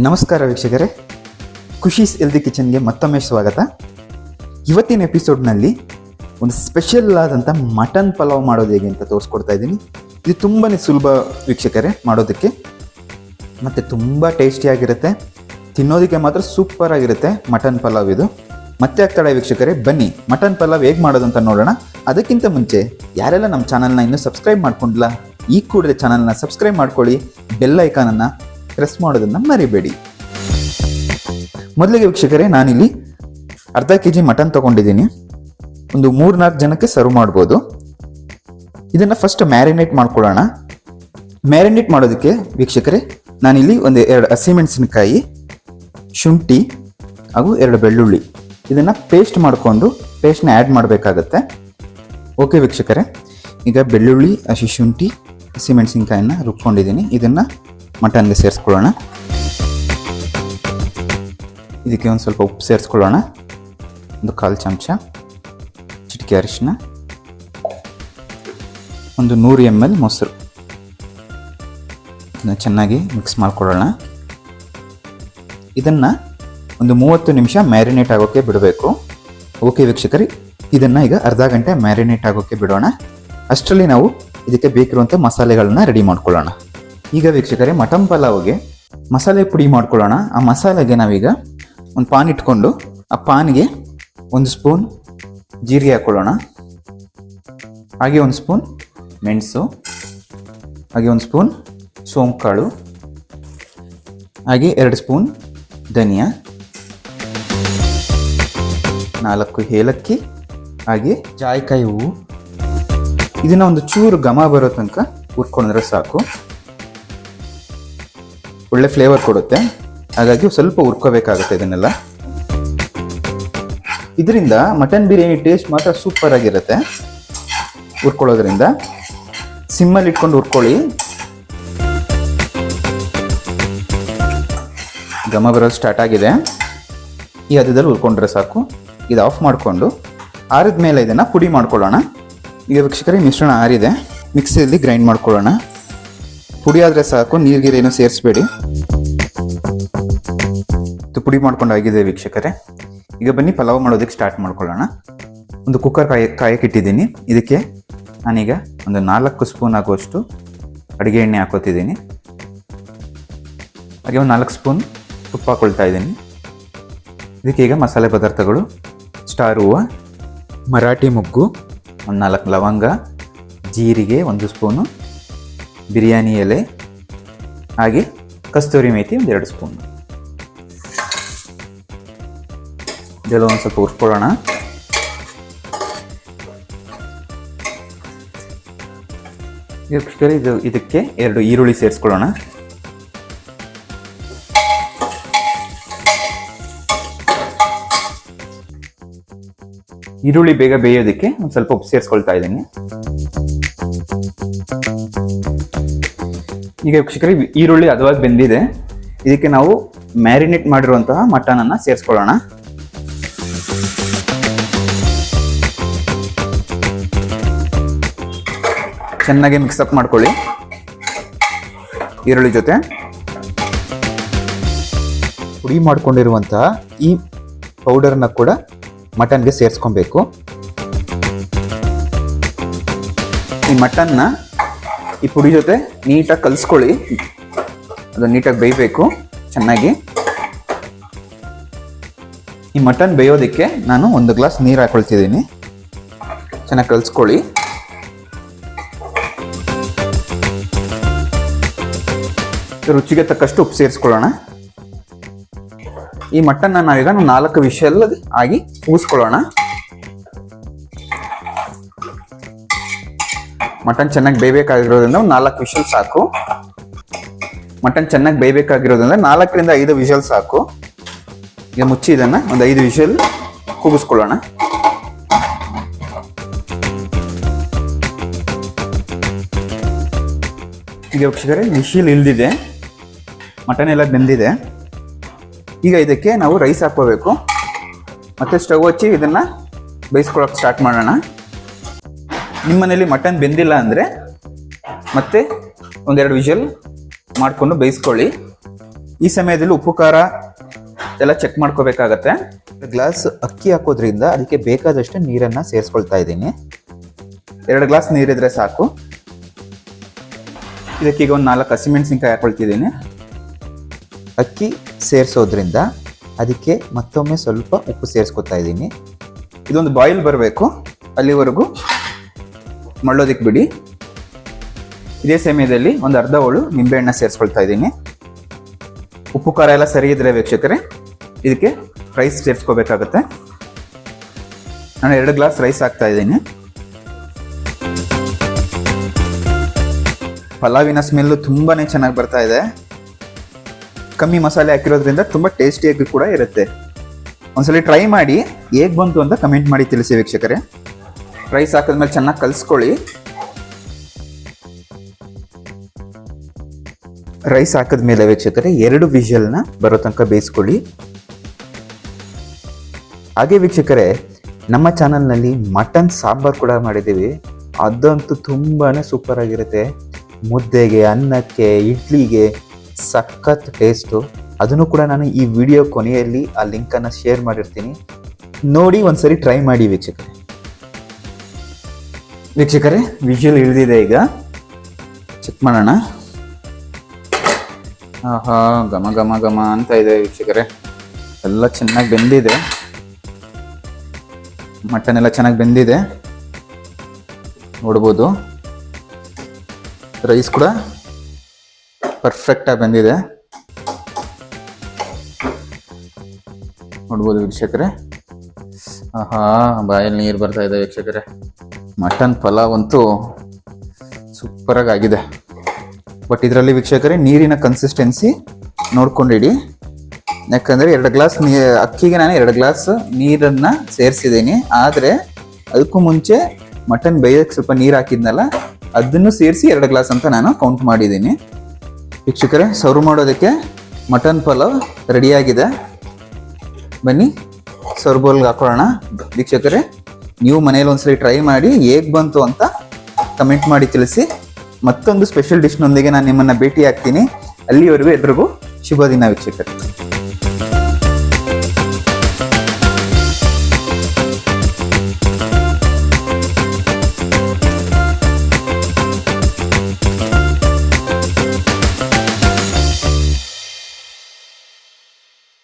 ನಮಸ್ಕಾರ ವೀಕ್ಷಕರೇ, ಖುಷೀಸ್ ಹೆಲ್ದಿ ಕಿಚನ್ಗೆ ಮತ್ತೊಮ್ಮೆ ಸ್ವಾಗತ. ಇವತ್ತಿನ ಎಪಿಸೋಡ್ನಲ್ಲಿ ಒಂದು ಸ್ಪೆಷಲ್ ಆದಂಥ ಮಟನ್ ಪಲಾವ್ ಮಾಡೋದು ಹೇಗೆ ಅಂತ ತೋರಿಸ್ಕೊಡ್ತಾ ಇದ್ದೀನಿ. ಇದು ತುಂಬಾ ಸುಲಭ ವೀಕ್ಷಕರೇ ಮಾಡೋದಕ್ಕೆ, ಮತ್ತು ತುಂಬ ಟೇಸ್ಟಿಯಾಗಿರುತ್ತೆ. ತಿನ್ನೋದಕ್ಕೆ ಮಾತ್ರ ಸೂಪರ್ ಆಗಿರುತ್ತೆ ಮಟನ್ ಪಲಾವ್ ಇದು. ಮತ್ತೆ ಆಗ್ತಾಳೆ ವೀಕ್ಷಕರೇ, ಬನ್ನಿ ಮಟನ್ ಪಲಾವ್ ಹೇಗೆ ಮಾಡೋದು ಅಂತ ನೋಡೋಣ. ಅದಕ್ಕಿಂತ ಮುಂಚೆ ಯಾರೆಲ್ಲ ನಮ್ಮ ಚಾನಲ್ನ ಇನ್ನೂ ಸಬ್ಸ್ಕ್ರೈಬ್ ಮಾಡ್ಕೊಂಡಿಲ್ಲ, ಈ ಕೂಡಲೇ ಚಾನಲ್ನ ಸಬ್ಸ್ಕ್ರೈಬ್ ಮಾಡ್ಕೊಳ್ಳಿ, ಬೆಲ್ ಐಕಾನನ್ನು ಪ್ರೆಸ್ ಮಾಡೋದನ್ನು ಮರಿಬೇಡಿ. ಮೊದಲಿಗೆ ವೀಕ್ಷಕರೇ, ನಾನಿಲ್ಲಿ ಅರ್ಧ kg ಮಟನ್ ತೊಗೊಂಡಿದ್ದೀನಿ. ಒಂದು 3-4 ಜನಕ್ಕೆ ಸರ್ವ್ ಮಾಡ್ಬೋದು. ಇದನ್ನು ಫಸ್ಟ್ ಮ್ಯಾರಿನೇಟ್ ಮಾಡ್ಕೊಳ್ಳೋಣ. ಮ್ಯಾರಿನೇಟ್ ಮಾಡೋದಕ್ಕೆ ವೀಕ್ಷಕರೇ, ನಾನಿಲ್ಲಿ ಒಂದು 2 ಹಸಿಮೆಣಸಿನಕಾಯಿ, ಶುಂಠಿ ಹಾಗೂ 2 ಬೆಳ್ಳುಳ್ಳಿ, ಇದನ್ನು ಪೇಸ್ಟ್ ಮಾಡಿಕೊಂಡು ಪೇಸ್ಟ್ನ ಆ್ಯಡ್ ಮಾಡಬೇಕಾಗತ್ತೆ. ಓಕೆ ವೀಕ್ಷಕರೇ, ಈಗ ಬೆಳ್ಳುಳ್ಳಿ, ಶುಂಠಿ, ಹಸಿಮೆಣಸಿನ್ಕಾಯಿನ ರುಬ್ಕೊಂಡಿದ್ದೀನಿ. ಇದನ್ನು ಮಟನ್ಗೆ ಸೇರಿಸ್ಕೊಳ್ಳೋಣ. ಇದಕ್ಕೆ ಒಂದು ಸ್ವಲ್ಪ ಉಪ್ಪು ಸೇರಿಸ್ಕೊಳ್ಳೋಣ. ಒಂದು 1/4 ಚಮಚ, ಚಿಟಿಕೆ ಅರಿಶಿನ, ಒಂದು 100 ml ಮೊಸರು. ಇದನ್ನು ಚೆನ್ನಾಗಿ ಮಿಕ್ಸ್ ಮಾಡ್ಕೊಳ್ಳೋಣ. ಇದನ್ನು ಒಂದು 30 ನಿಮಿಷ ಮ್ಯಾರಿನೇಟ್ ಆಗೋಕ್ಕೆ ಬಿಡಬೇಕು. ಓಕೆ ವೀಕ್ಷಕರೇ, ಇದನ್ನು ಈಗ ಅರ್ಧ ಗಂಟೆ ಮ್ಯಾರಿನೇಟ್ ಆಗೋಕ್ಕೆ ಬಿಡೋಣ. ಅಷ್ಟರಲ್ಲಿ ನಾವು ಇದಕ್ಕೆ ಬೇಕಿರುವಂಥ ಮಸಾಲೆಗಳನ್ನ ರೆಡಿ ಮಾಡ್ಕೊಳ್ಳೋಣ. ಈಗ ವೀಕ್ಷಕರೇ, ಮಟನ್ ಪಲಾವ್ಗೆ ಮಸಾಲೆ ಪುಡಿ ಮಾಡ್ಕೊಳ್ಳೋಣ. ಆ ಮಸಾಲೆಗೆ ನಾವೀಗ ಒಂದು ಪಾನ್ ಇಟ್ಕೊಂಡು ಆ ಪಾನಿಗೆ 1 ಸ್ಪೂನ್ ಜೀರಿಗೆ ಹಾಕ್ಕೊಳ್ಳೋಣ. ಹಾಗೆ 1 ಸ್ಪೂನ್ ಮೆಣಸು, ಹಾಗೆ 1 ಸ್ಪೂನ್ ಸೋಂಪು ಕಾಳು, ಹಾಗೆ 2 ಸ್ಪೂನ್ ಧನಿಯಾ, 4 ಏಲಕ್ಕಿ, ಹಾಗೆ ಜಾಯಿಕಾಯಿ ಹೂವು. ಇದನ್ನು ಒಂದು ಚೂರು ಘಮ ಬರೋ ತನಕ ಹುರ್ಕೊಂಡ್ರೆ ಸಾಕು. ಒಳ್ಳೆ ಫ್ಲೇವರ್ ಕೊಡುತ್ತೆ, ಹಾಗಾಗಿ ಸ್ವಲ್ಪ ಹುರ್ಕೋಬೇಕಾಗುತ್ತೆ ಇದನ್ನೆಲ್ಲ. ಇದರಿಂದ ಮಟನ್ ಬಿರಿಯಾನಿ ಟೇಸ್ಟ್ ಮಾತ್ರ ಸೂಪರ್ ಆಗಿರುತ್ತೆ. ಹುರ್ಕೊಳ್ಳೋದ್ರಿಂದ ಸಿಮ್ಮಲ್ಲಿ ಇಟ್ಕೊಂಡು ಹುರ್ಕೊಳ್ಳಿ. ಘಮ ಬರೋದು ಸ್ಟಾರ್ಟ್ ಆಗಿದೆ. ಈ ಹದದಲ್ಲಿ ಹುರ್ಕೊಂಡ್ರೆ ಸಾಕು. ಇದು ಆಫ್ ಮಾಡಿಕೊಂಡು ಆರಿದ ಮೇಲೆ ಇದನ್ನು ಪುಡಿ ಮಾಡ್ಕೊಳ್ಳೋಣ. ಈಗ ವೀಕ್ಷಕರೇ, ಮಿಶ್ರಣ ಆರಿದೆ, ಮಿಕ್ಸಿಯಲ್ಲಿ ಗ್ರೈಂಡ್ ಮಾಡ್ಕೊಳ್ಳೋಣ. ಪುಡಿ ಆದರೆ ಸಾಕು, ನೀರಿಗೇನು ಸೇರಿಸಬೇಡಿ. ಪುಡಿ ಮಾಡ್ಕೊಂಡು ಆಗಿದೆ ವೀಕ್ಷಕರೇ. ಈಗ ಬನ್ನಿ ಪಲಾವ್ ಮಾಡೋದಕ್ಕೆ ಸ್ಟಾರ್ಟ್ ಮಾಡ್ಕೊಳ್ಳೋಣ. ಒಂದು ಕುಕ್ಕರ್ ಕಾಯಕ್ಕಿಟ್ಟಿದ್ದೀನಿ. ಇದಕ್ಕೆ ನಾನೀಗ ಒಂದು 4 ಸ್ಪೂನ್ ಆಗುವಷ್ಟು ಅಡುಗೆ ಎಣ್ಣೆ ಹಾಕೋತಿದ್ದೀನಿ. ಹಾಗೆ ಒಂದು 4 ಸ್ಪೂನ್ ತುಪ್ಪ ಹಾಕೊಳ್ತಾ ಇದ್ದೀನಿ. ಇದಕ್ಕೆ ಈಗ ಮಸಾಲೆ ಪದಾರ್ಥಗಳು: ಸ್ಟಾರ್ ಹೂವು, ಮರಾಠಿ ಮೊಗ್ಗು, ಒಂದು 4 ಲವಂಗ, ಜೀರಿಗೆ 1 ಸ್ಪೂನು, ಬಿರಿಯಾನಿ ಎಲೆ, ಹಾಗೆ ಕಸ್ತೂರಿ ಮೇಥಿ ಒಂದು 2 ಸ್ಪೂನ್. ಇದೆಲ್ಲ ಒಂದು ಸ್ವಲ್ಪ ಹುರ್ಕೊಳ್ಳೋಣ. ಇದಕ್ಕೆ 2 ಈರುಳ್ಳಿ ಸೇರಿಸ್ಕೊಳ್ಳೋಣ. ಈರುಳ್ಳಿ ಬೇಗ ಬೇಯೋದಕ್ಕೆ ಒಂದು ಸ್ವಲ್ಪ ಉಪ್ಪು ಸೇರಿಸ್ಕೊಳ್ತಾ ಇದ್ದೀನಿ. ಈಗ ವೀಕ್ಷಕರೇ, ಈರುಳ್ಳಿ ಹದವಾಗಿ ಬೆಂದಿದೆ. ಇದಕ್ಕೆ ನಾವು ಮ್ಯಾರಿನೇಟ್ ಮಾಡಿರುವಂತಹ ಮಟನ್ ಅನ್ನ ಸೇರಿಸ್ಕೊಳ್ಳೋಣ. ಚೆನ್ನಾಗಿ ಮಿಕ್ಸಪ್ ಮಾಡ್ಕೊಳ್ಳಿ ಈರುಳ್ಳಿ ಜೊತೆ. ಪುಡಿ ಮಾಡ್ಕೊಂಡಿರುವಂತಹ ಈ ಪೌಡರ್ನ ಕೂಡ ಮಟನ್ಗೆ ಸೇರಿಸ್ಕೊಬೇಕು. ಈ ಮಟನ್ನ ಈ ಪುಡಿ ಜೊತೆ ನೀಟಾಗಿ ಕಲಿಸ್ಕೊಳ್ಳಿ. ಅದು ನೀಟಾಗಿ ಬೇಯಬೇಕು ಚೆನ್ನಾಗಿ. ಈ ಮಟನ್ ಬೇಯೋದಕ್ಕೆ ನಾನು 1 ಗ್ಲಾಸ್ ನೀರು ಹಾಕೊಳ್ತಿದ್ದೀನಿ. ಚೆನ್ನಾಗಿ ಕಲಿಸ್ಕೊಳ್ಳಿ. ರುಚಿಗೆ ತಕ್ಕಷ್ಟು ಉಪ್ಪು ಸೇರಿಸ್ಕೊಳ್ಳೋಣ. ಈ ಮಟನ್ನ ನಾವೀಗ 4 ವಿಷಲ್ ಆಗಿ ಕೂಗಿಸ್ಕೊಳ್ಳೋಣ. ಮಟನ್ ಚೆನ್ನಾಗಿ ಬೇಯಬೇಕಾಗಿರೋದ್ರಿಂದ ಒಂದು 4 ವಿಷಲ್ ಸಾಕು. ಮಟನ್ ಚೆನ್ನಾಗಿ ಬೇಯಬೇಕಾಗಿರೋದ್ರಿಂದ 4ರಿಂದ 5 ವಿಷಲ್ ಸಾಕು. ಈಗ ಮುಚ್ಚಿ ಇದನ್ನು ಒಂದು 5 ವಿಷಲ್ ಕೂಗಿಸ್ಕೊಳ್ಳೋಣ. ಈಗ ವೀಕ್ಷಕರೇ, ವಿಷಲ್ ಇಲ್ದಿದೆ, ಮಟನ್ ಎಲ್ಲ ಬೆಂದಿದೆ. ಈಗ ಇದಕ್ಕೆ ನಾವು ರೈಸ್ ಹಾಕೋಬೇಕು. ಮತ್ತೆ ಸ್ಟವ್ ಹಚ್ಚಿ ಇದನ್ನು ಬೇಯಿಸ್ಕೊಳ್ಳೋಕೆ ಸ್ಟಾರ್ಟ್ ಮಾಡೋಣ. ನಿಮ್ಮ ಮನೇಲಿ ಮಟನ್ ಬೆಂದಿಲ್ಲ ಅಂದರೆ ಮತ್ತೆ 1-2 ವಿಷಲ್ ಮಾಡಿಕೊಂಡು ಬೇಯಿಸ್ಕೊಳ್ಳಿ. ಈ ಸಮಯದಲ್ಲಿ ಉಪ್ಪು ಖಾರ ಎಲ್ಲ ಚೆಕ್ ಮಾಡ್ಕೋಬೇಕಾಗತ್ತೆ. ಗ್ಲಾಸ್ ಅಕ್ಕಿ ಹಾಕೋದ್ರಿಂದ ಅದಕ್ಕೆ ಬೇಕಾದಷ್ಟು ನೀರನ್ನ ಸೇರಿಸ್ಕೊಳ್ತಾ ಇದ್ದೀನಿ. 2 ಗ್ಲಾಸ್ ನೀರಿದ್ರೆ ಸಾಕು. ಇದಕ್ಕೀಗ ಒಂದು 4 ಹಸಿಮೆಣಸಿನ್ಕಾಯಿ ಹಾಕೊಳ್ತಿದ್ದೀನಿ. ಅಕ್ಕಿ ಸೇರಿಸೋದ್ರಿಂದ ಅದಕ್ಕೆ ಮತ್ತೊಮ್ಮೆ ಸ್ವಲ್ಪ ಉಪ್ಪು ಸೇರಿಸ್ಕೊತಾ ಇದ್ದೀನಿ. ಇದೊಂದು ಬಾಯ್ಲ್ ಬರಬೇಕು, ಅಲ್ಲಿವರೆಗೂ ಮಳ್ಳೋದಕ್ಕೆ ಬಿಡಿ. ಇದೇ ಸಮಯದಲ್ಲಿ ಒಂದು ಅರ್ಧ ಹೋಳು ನಿಂಬೆಹಣ್ಣ ಸೇರಿಸ್ಕೊಳ್ತಾ ಇದ್ದೀನಿ. ಉಪ್ಪು ಖಾರ ಎಲ್ಲ ಸರಿ ಇದ್ರೆ ವೀಕ್ಷಕರೇ ಇದಕ್ಕೆ ರೈಸ್ ಸೇರಿಸ್ಕೋಬೇಕಾಗತ್ತೆ. ನಾನು 2 ಗ್ಲಾಸ್ ರೈಸ್ ಹಾಕ್ತಾ ಇದ್ದೀನಿ. ಪಲಾವಿನ ಸ್ಮೆಲ್ಲು ತುಂಬಾನೇ ಚೆನ್ನಾಗಿ ಬರ್ತಾ ಇದೆ. ಕಮ್ಮಿ ಮಸಾಲೆ ಹಾಕಿರೋದ್ರಿಂದ ತುಂಬ ಟೇಸ್ಟಿಯಾಗಿ ಕೂಡ ಇರುತ್ತೆ. ಒಂದ್ಸಲಿ ಟ್ರೈ ಮಾಡಿ ಹೇಗೆ ಬಂತು ಅಂತ ಕಮೆಂಟ್ ಮಾಡಿ ತಿಳಿಸಿ ವೀಕ್ಷಕರೇ. ರೈಸ್ ಹಾಕಿದ್ಮೇಲೆ ಚೆನ್ನಾಗಿ ಕಲಿಸ್ಕೊಳ್ಳಿ. ರೈಸ್ ಹಾಕಿದ್ಮೇಲೆ ವೀಕ್ಷಕರೇ 2 ವಿಷಲ್ನ ಬರೋ ತನಕ ಬೇಯಿಸ್ಕೊಳ್ಳಿ. ಹಾಗೆ ವೀಕ್ಷಕರೇ ನಮ್ಮ ಚಾನಲ್ನಲ್ಲಿ ಮಟನ್ ಸಾಂಬಾರ್ ಕೂಡ ಮಾಡಿದ್ದೀವಿ. ಅದಂತೂ ತುಂಬಾನೇ ಸೂಪರ್ ಆಗಿರುತ್ತೆ. ಮುದ್ದೆಗೆ, ಅನ್ನಕ್ಕೆ, ಇಡ್ಲಿಗೆ ಸಖತ್ ಟೇಸ್ಟು. ಅದನ್ನು ಕೂಡ ನಾನು ಈ ವಿಡಿಯೋ ಕೊನೆಯಲ್ಲಿ ಆ ಲಿಂಕನ್ನು ಶೇರ್ ಮಾಡಿರ್ತೀನಿ, ನೋಡಿ ಒಂದ್ಸರಿ ಟ್ರೈ ಮಾಡಿ ವೀಕ್ಷಕರೇ. ವಿಷಲ್ ಇಳಿದಿದೆ, ಈಗ ಚೆಕ್ ಮಾಡೋಣ. ಆಹಾ, ಘಮ ಘಮ ಘಮ ಅಂತ ಇದೆ ವೀಕ್ಷಕರೇ. ಎಲ್ಲ ಚೆನ್ನಾಗಿ ಬೆಂದಿದೆ, ಮಟನ್ ಎಲ್ಲ ಚೆನ್ನಾಗಿ ಬೆಂದಿದೆ ನೋಡ್ಬೋದು. ರೈಸ್ ಕೂಡ ಪರ್ಫೆಕ್ಟಾಗಿ ಬಂದಿದೆ ನೋಡ್ಬೋದು ವೀಕ್ಷಕರೇ. ಆಹಾ, ಬಾಯಲ್ಲಿ ನೀರು ಬರ್ತಾ ಇದೆ ವೀಕ್ಷಕರೇ. ಮಟನ್ ಪಲಾವ್ ಅಂತೂ ಸೂಪರಾಗಿ ಆಗಿದೆ. ಬಟ್ ಇದರಲ್ಲಿ ವೀಕ್ಷಕರೇ ನೀರಿನ ಕನ್ಸಿಸ್ಟೆನ್ಸಿ ನೋಡ್ಕೊಂಡಿಡಿ. ಯಾಕಂದರೆ 2 ಗ್ಲಾಸ್ ಅಕ್ಕಿಗೆ ನಾನು 2 ಗ್ಲಾಸ್ ನೀರನ್ನು ಸೇರಿಸಿದ್ದೀನಿ. ಆದರೆ ಅದಕ್ಕೂ ಮುಂಚೆ ಮಟನ್ ಬೇಯೋಕ್ಕೆ ಸ್ವಲ್ಪ ನೀರು ಹಾಕಿದ್ನಲ್ಲ, ಅದನ್ನು ಸೇರಿಸಿ 2 ಗ್ಲಾಸ್ ಅಂತ ನಾನು ಕೌಂಟ್ ಮಾಡಿದ್ದೀನಿ ವೀಕ್ಷಕರೇ. ಸರ್ವ್ ಮಾಡೋದಕ್ಕೆ ಮಟನ್ ಪಲಾವ್ ರೆಡಿಯಾಗಿದೆ. ಬನ್ನಿ ಸರ್ವ್ ಬೌಲ್ಗೆ ಹಾಕೊಳ್ಳೋಣ ವೀಕ್ಷಕರೇ. ನೀವು ಮನೇಲಿ ಒಂದ್ಸರಿ ಟ್ರೈ ಮಾಡಿ ಹೇಗೆ ಬಂತು ಅಂತ ಕಮೆಂಟ್ ಮಾಡಿ ತಿಳಿಸಿ. ಮತ್ತೊಂದು ಸ್ಪೆಷಲ್ ಡಿಶ್ನೊಂದಿಗೆ ನಾನು ನಿಮ್ಮನ್ನು ಭೇಟಿ ಆಗ್ತೀನಿ. ಅಲ್ಲಿವರೆಗೂ ಎಲ್ರಿಗೂ ಶುಭ ದಿನ ವೀಕ್ಷಕರೇ.